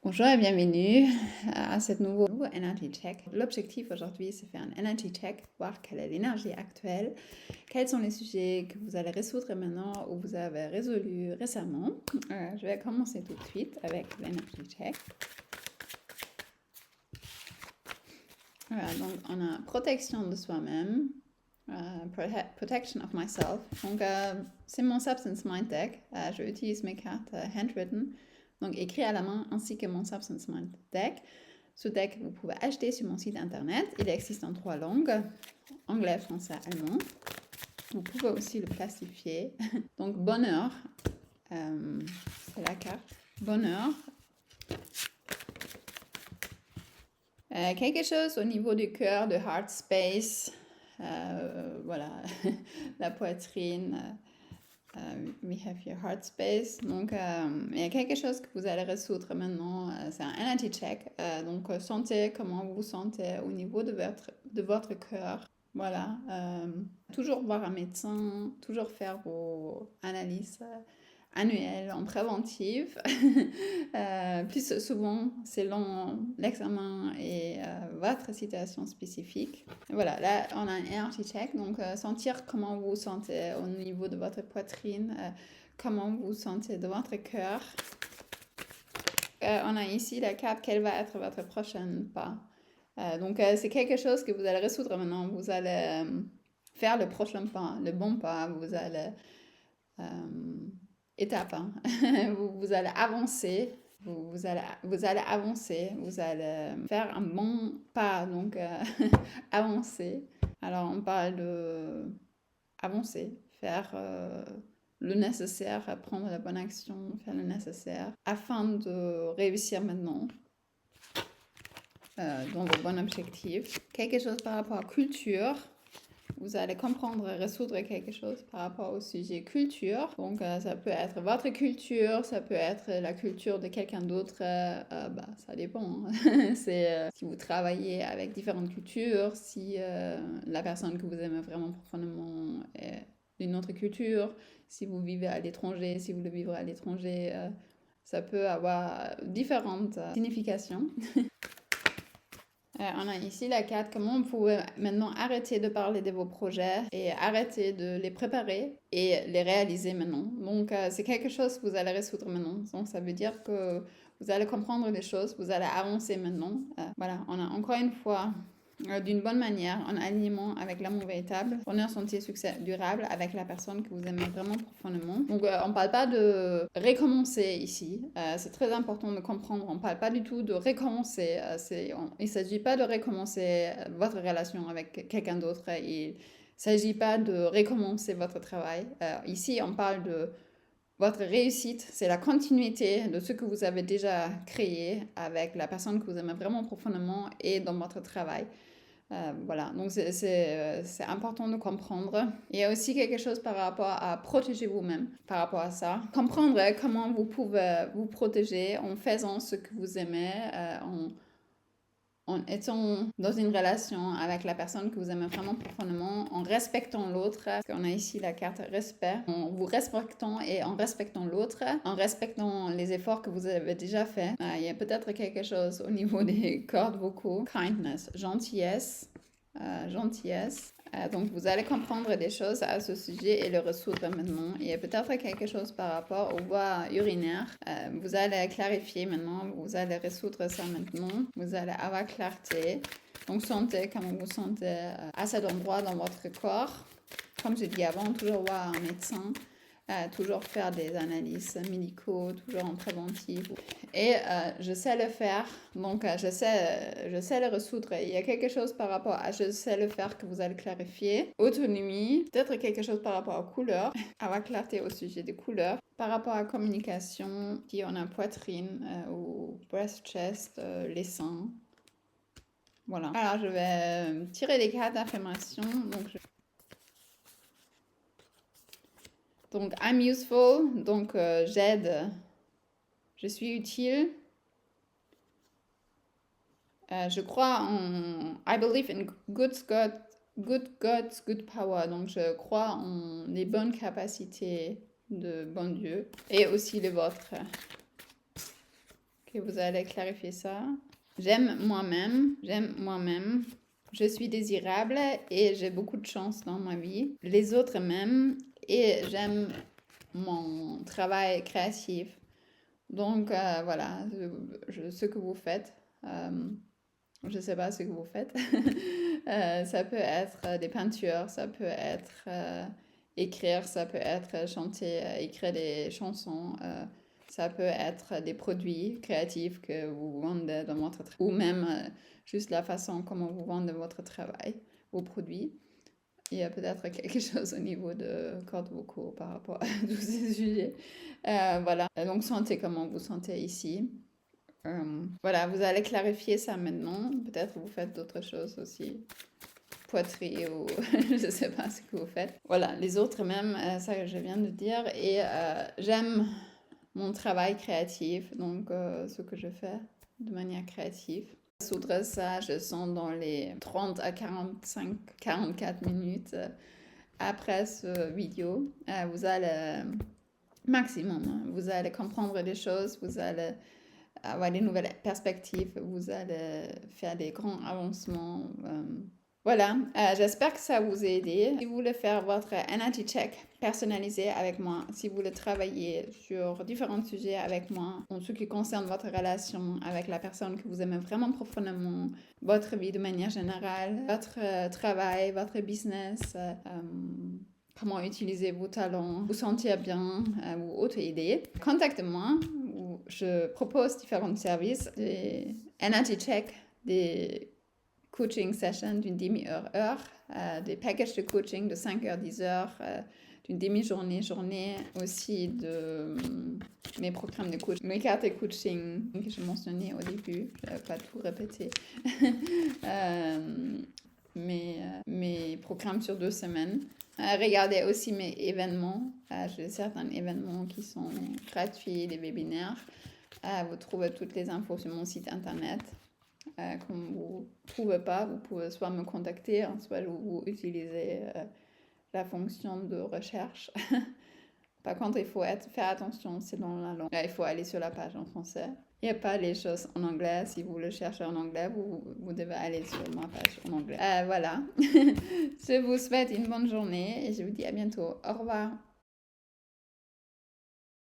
Bonjour et bienvenue à ce nouveau Energy Check. L'objectif aujourd'hui, c'est faire un Energy Check, voir quelle est l'énergie actuelle, quels sont les sujets que vous allez résoudre maintenant ou vous avez résolus récemment. Je vais commencer tout de suite avec l'Energy Check. Voilà, donc on a protection de soi-même, protection of myself. Donc c'est mon Substance Mind deck. Je utilise mes cartes handwritten, donc écrit à la main, ainsi que mon Substance Mind deck. Ce deck, vous pouvez acheter sur mon site internet. Il existe en 3 langues, anglais, français, allemand. Vous pouvez aussi le plastifier. Donc bonheur, c'est la carte. Bonheur. Quelque chose au niveau du cœur, de heart space. Voilà, la poitrine. We have your heart space. Donc, il y a quelque chose que vous allez résoudre maintenant. C'est un energy check. Donc, sentez comment vous vous sentez au niveau de votre cœur. Voilà. Toujours voir un médecin, toujours faire vos analyses annuelles en préventive. Plus souvent selon l'examen et votre situation spécifique. Voilà, là on a un energy check, donc sentir comment vous vous sentez au niveau de votre poitrine, comment vous vous sentez de votre cœur. On a ici la carte, quel va être votre prochain pas. Donc c'est quelque chose que vous allez résoudre maintenant. Vous allez faire le prochain pas, le bon pas. Vous allez étape, hein. vous allez avancer. Vous allez avancer, vous allez faire un bon pas, donc avancer. Alors on parle de avancer, faire le nécessaire, prendre la bonne action, faire le nécessaire afin de réussir maintenant dans vos bons objectifs. Quelque chose par rapport à culture. Vous allez comprendre et résoudre quelque chose par rapport au sujet culture. Donc, ça peut être votre culture, ça peut être la culture de quelqu'un d'autre. Ça dépend, hein. C'est si vous travaillez avec différentes cultures, si la personne que vous aimez vraiment profondément est d'une autre culture, si vous vivez à l'étranger, si vous le vivez à l'étranger, ça peut avoir différentes significations. On a ici la carte, comment vous pouvez maintenant arrêter de parler de vos projets et arrêter de les préparer et les réaliser maintenant. Donc, c'est quelque chose que vous allez résoudre maintenant. Donc, ça veut dire que vous allez comprendre les choses, vous allez avancer maintenant. Voilà, on a encore une fois d'une bonne manière, en alignement avec l'amour véritable, bonheur, santé, succès durable avec la personne que vous aimez vraiment profondément. Donc, on ne parle pas de recommencer ici. C'est très important de comprendre. On ne parle pas du tout de recommencer. Il ne s'agit pas de recommencer votre relation avec quelqu'un d'autre. Il ne s'agit pas de recommencer votre travail. Ici, on parle de votre réussite, c'est la continuité de ce que vous avez déjà créé avec la personne que vous aimez vraiment profondément et dans votre travail. Voilà, donc c'est important de comprendre. Il y a aussi quelque chose par rapport à protéger vous-même, par rapport à ça. Comprendre comment vous pouvez vous protéger en faisant ce que vous aimez, en étant dans une relation avec la personne que vous aimez vraiment profondément, en respectant l'autre, parce qu'on a ici la carte respect, en vous respectant et en respectant l'autre, en respectant les efforts que vous avez déjà faits. Il y a peut-être quelque chose au niveau des cordes vocaux, kindness, gentillesse, gentillesse. Donc vous allez comprendre des choses à ce sujet et le résoudre maintenant. Il y a peut-être quelque chose par rapport aux voies urinaires. Vous allez clarifier maintenant, vous allez résoudre ça maintenant. Vous allez avoir clarté. Donc sentez comment vous sentez à cet endroit dans votre corps. Comme je dis avant, toujours voir un médecin. Toujours faire des analyses médicaux, toujours en préventif. Et je sais le faire, donc je sais le résoudre. Il y a quelque chose par rapport à je sais le faire que vous allez clarifier. Autonomie, peut-être quelque chose par rapport aux couleurs, avoir clarté au sujet des couleurs. Par rapport à communication, qui on a poitrine ou breast chest, les seins. Voilà. Alors je vais tirer des cartes d'affirmation. Donc, I'm useful, donc j'aide, je suis utile. Je crois en... I believe in good gods, good power. Donc, je crois en les bonnes capacités de bon Dieu et aussi les vôtres. que vous allez clarifier ça. J'aime moi-même, je suis désirable et j'ai beaucoup de chance dans ma vie. Les autres m'aiment et j'aime mon travail créatif. Donc voilà, ce que vous faites. Je ne sais pas ce que vous faites. Ça peut être des peintures, ça peut être écrire, ça peut être chanter, écrire des chansons. Ça peut être des produits créatifs que vous vendez dans votre travail. Ou même juste la façon comment vous vendez votre travail, vos produits. Il y a peut-être quelque chose au niveau de cordes vocaux par rapport à tous ces sujets. Voilà, donc sentez comment vous sentez ici. Voilà, vous allez clarifier ça maintenant. Peut-être vous faites d'autres choses aussi. Poterie ou je ne sais pas ce que vous faites. Voilà, les autres même, ça que je viens de dire. Et j'aime mon travail créatif, donc ce que je fais de manière créative. Soutre ça, je sens dans les 30 à 44 minutes après ce vidéo, vous allez, maximum, hein, vous allez comprendre des choses, vous allez avoir des nouvelles perspectives, vous allez faire des grands avancements. Voilà, j'espère que ça vous a aidé. Si vous voulez faire votre energy check personnalisé avec moi, si vous voulez travailler sur différents sujets avec moi, en ce qui concerne votre relation avec la personne que vous aimez vraiment profondément, votre vie de manière générale, votre travail, votre business, comment utiliser vos talents, vous sentir bien ou autre idée, contactez-moi. Je propose différents services, des energy check, des coaching sessions d'une demi-heure, des packages de coaching de 5 heures, 10 heures, d'une demi-journée, aussi de mes programmes de coaching, mes cartes de coaching que je mentionnais au début, je ne vais pas tout répéter, mes programmes sur 2 semaines. Regardez aussi mes événements, j'ai certains événements qui sont gratuits, des webinaires. Vous trouvez toutes les infos sur mon site internet. Quand vous ne trouvez pas, vous pouvez soit me contacter, hein, soit vous utilisez la fonction de recherche. Par contre, il faut faire attention, c'est dans la langue. Il faut aller sur la page en français. Il n'y a pas les choses en anglais. Si vous le cherchez en anglais, vous devez aller sur ma page en anglais. Voilà. Je vous souhaite une bonne journée et je vous dis à bientôt. Au revoir.